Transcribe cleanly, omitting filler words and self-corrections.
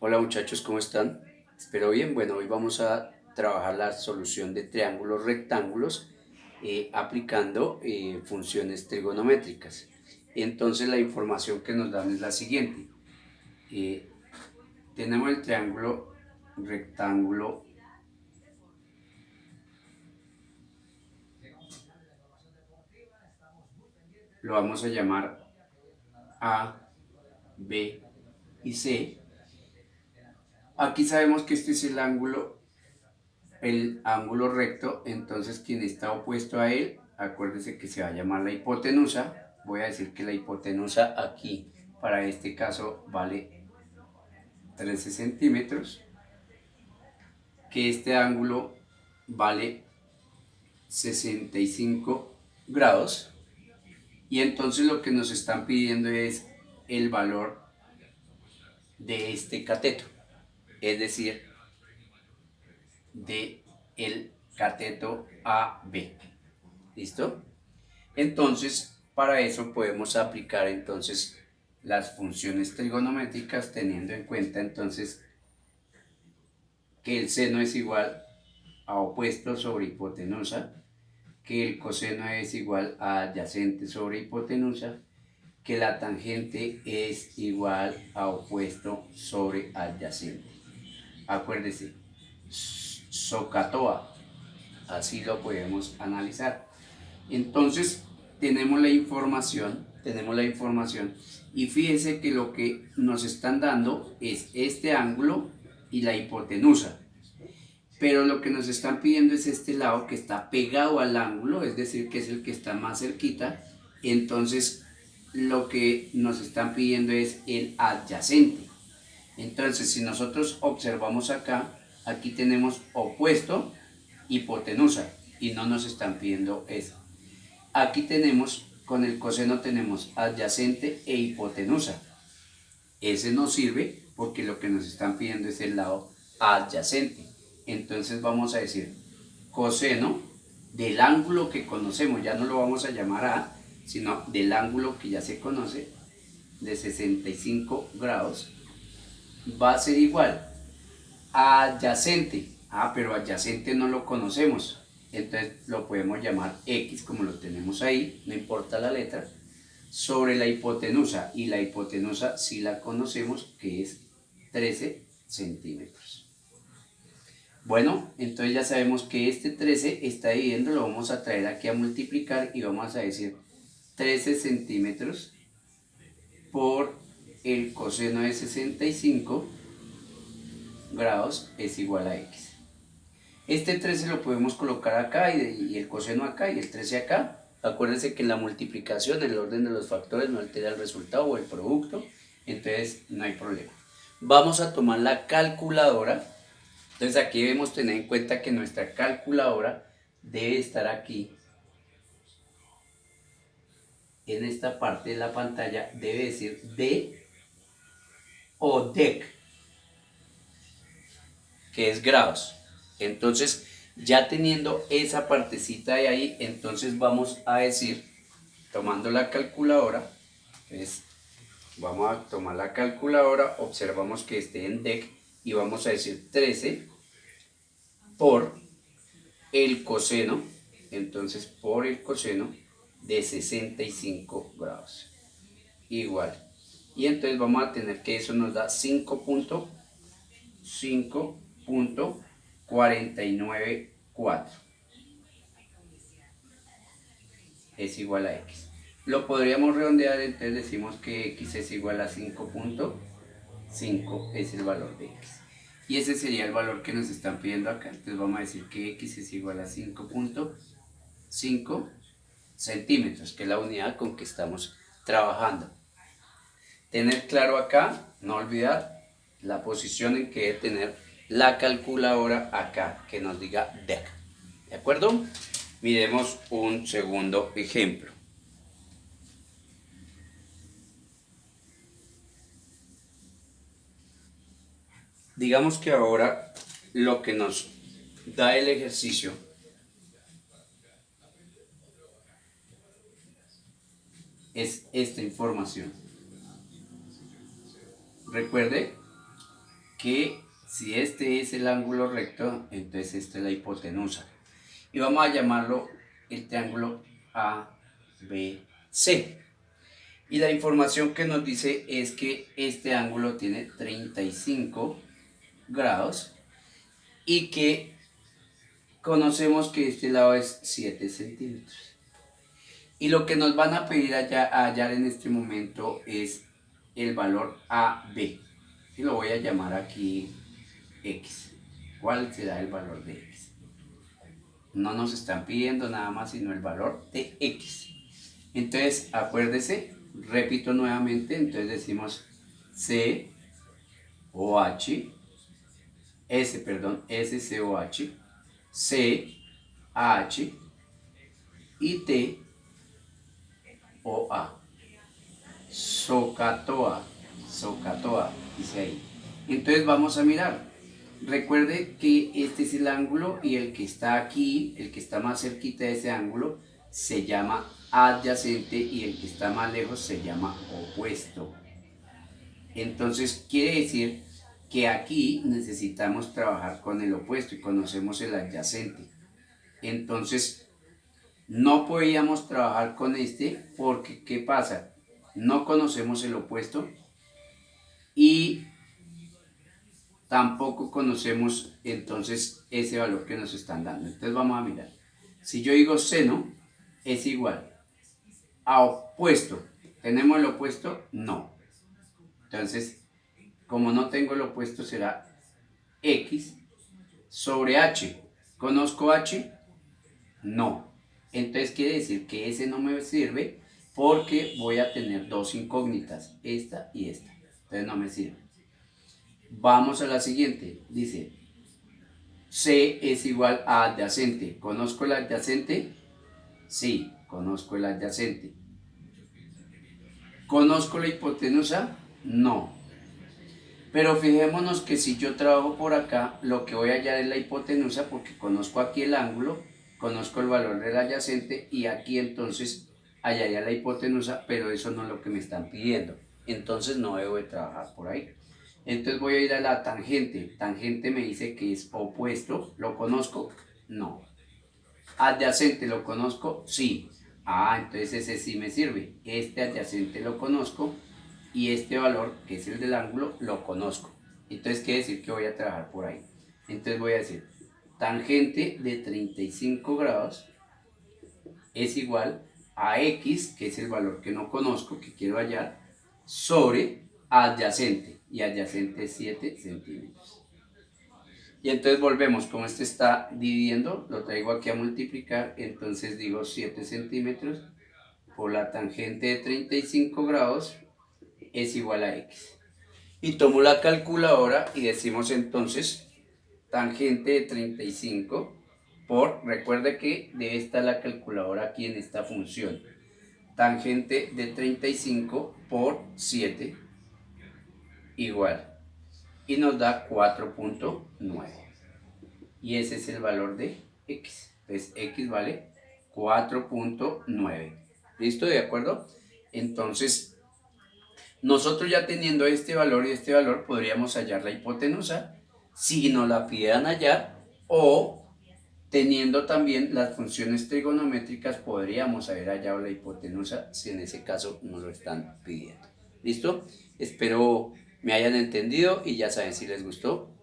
Hola muchachos, ¿cómo están? Espero bien. Bueno, hoy vamos a trabajar la solución de triángulos rectángulos aplicando funciones trigonométricas. Entonces la información que nos dan es la siguiente. Eh, Tenemos el triángulo rectángulo, lo vamos a llamar A, B y C. Aquí sabemos que este es el ángulo recto, entonces quien está opuesto a él, acuérdese que se va a llamar la hipotenusa. Voy a decir que la hipotenusa aquí, para este caso, vale 13 centímetros, que este ángulo vale 65 grados, y entonces lo que nos están pidiendo es el valor de este cateto, es decir, de el cateto AB. ¿Listo? Entonces, para eso podemos aplicar entonces las funciones trigonométricas teniendo en cuenta entonces que el seno es igual a opuesto sobre hipotenusa, que el coseno es igual a adyacente sobre hipotenusa, que la tangente es igual a opuesto sobre adyacente. Acuérdese, SOHCAHTOA, así lo podemos analizar. Entonces, tenemos la información y fíjense que lo que nos están dando es este ángulo y la hipotenusa. Pero lo que nos están pidiendo es este lado que está pegado al ángulo, es decir, que es el que está más cerquita. Entonces, lo que nos están pidiendo es el adyacente. Entonces, si nosotros observamos acá, aquí tenemos opuesto, hipotenusa, y no nos están pidiendo eso. Aquí tenemos, con el coseno tenemos adyacente e hipotenusa. Ese nos sirve porque lo que nos están pidiendo es el lado adyacente. Entonces vamos a decir coseno del ángulo que conocemos, ya no lo vamos a llamar A, sino del ángulo que ya se conoce, de 65 grados, va a ser igual adyacente. Ah, pero adyacente no lo conocemos. Entonces lo podemos llamar X, como lo tenemos ahí, no importa la letra, sobre la hipotenusa. Y la hipotenusa sí la conocemos, que es 13 centímetros. Bueno, entonces ya sabemos que este 13 está dividiendo, lo vamos a traer aquí a multiplicar y vamos a decir 13 centímetros por el coseno de 65 grados es igual a X. Este 13 lo podemos colocar acá y el coseno acá y el 13 acá. Acuérdense que en la multiplicación el orden de los factores no altera el resultado o el producto, entonces no hay problema. Vamos a tomar la calculadora. Entonces aquí debemos tener en cuenta que nuestra calculadora debe estar aquí en esta parte de la pantalla, debe decir D o DEC, que es grados. Entonces, ya teniendo esa partecita de ahí, entonces vamos a decir, tomando la calculadora, entonces vamos a tomar la calculadora, observamos que esté en DEC y vamos a decir 13 por el coseno, entonces por el coseno de 65 grados, igual. Y entonces vamos a tener que eso nos da 5.494 es igual a X. Lo podríamos redondear, entonces decimos que X es igual a 5.5 es el valor de X. Y ese sería el valor que nos están pidiendo acá. Entonces vamos a decir que X es igual a 5.5 centímetros, que es la unidad con que estamos trabajando. Tener claro acá, no olvidar la posición en que debe tener la calculadora acá, que nos diga DEC. ¿De acuerdo? Miremos un segundo ejemplo. Digamos que ahora lo que nos da el ejercicio es esta información. Recuerde que si este es el ángulo recto, entonces esta es la hipotenusa. Y vamos a llamarlo el triángulo ABC. Y la información que nos dice es que este ángulo tiene 35 grados y que conocemos que este lado es 7 centímetros. Y lo que nos van a pedir allá, a hallar en este momento es el valor AB. Y lo voy a llamar aquí X. ¿Cuál será el valor de X? No nos están pidiendo nada más sino el valor de X. Entonces, acuérdese, repito nuevamente, entonces decimos SCOH, CAH y TOA. Socatoa, dice ahí. Entonces vamos a mirar. Recuerde que este es el ángulo y el que está aquí, el que está más cerquita de ese ángulo, se llama adyacente y el que está más lejos se llama opuesto. Entonces quiere decir que aquí necesitamos trabajar con el opuesto y conocemos el adyacente. Entonces no podíamos trabajar con este porque ¿qué pasa? No conocemos el opuesto y tampoco conocemos entonces ese valor que nos están dando. Entonces vamos a mirar. Si yo digo seno es igual a opuesto. ¿Tenemos el opuesto? No. Entonces, como no tengo el opuesto, será X sobre H. ¿Conozco H? No. Entonces quiere decir que ese no me sirve porque voy a tener dos incógnitas, esta y esta. Entonces no me sirve. Vamos a la siguiente. Dice, C es igual a adyacente. ¿Conozco el adyacente? Sí, conozco el adyacente. ¿Conozco la hipotenusa? No. Pero fijémonos que si yo trabajo por acá, lo que voy a hallar es la hipotenusa porque conozco aquí el ángulo, conozco el valor del adyacente y aquí entonces hallaría la hipotenusa, pero eso no es lo que me están pidiendo. Entonces no debo de trabajar por ahí. Entonces voy a ir a la tangente. Tangente me dice que es opuesto. ¿Lo conozco? No. Adyacente, ¿lo conozco? Sí. Entonces ese sí me sirve. Este adyacente lo conozco y este valor, que es el del ángulo, lo conozco. Entonces quiere decir que voy a trabajar por ahí. Entonces voy a decir, tangente de 35 grados es igual a X, que es el valor que no conozco, que quiero hallar, sobre adyacente. Y adyacente es 7 centímetros. Y entonces volvemos, como este está dividiendo, lo traigo aquí a multiplicar, entonces digo 7 centímetros por la tangente de 35 grados es igual a X. Y tomo la calculadora y decimos entonces tangente de 35 por, recuerde que debe estar la calculadora aquí en esta función, tangente de 35 por 7 igual, y nos da 4.9. Y ese es el valor de X. Entonces X vale 4.9. ¿Listo? ¿De acuerdo? Entonces, nosotros ya teniendo este valor y este valor, podríamos hallar la hipotenusa si nos la pidieran hallar, o teniendo también las funciones trigonométricas, podríamos haber hallado la hipotenusa si en ese caso nos lo están pidiendo. ¿Listo? Espero me hayan entendido y ya saben, si les gustó,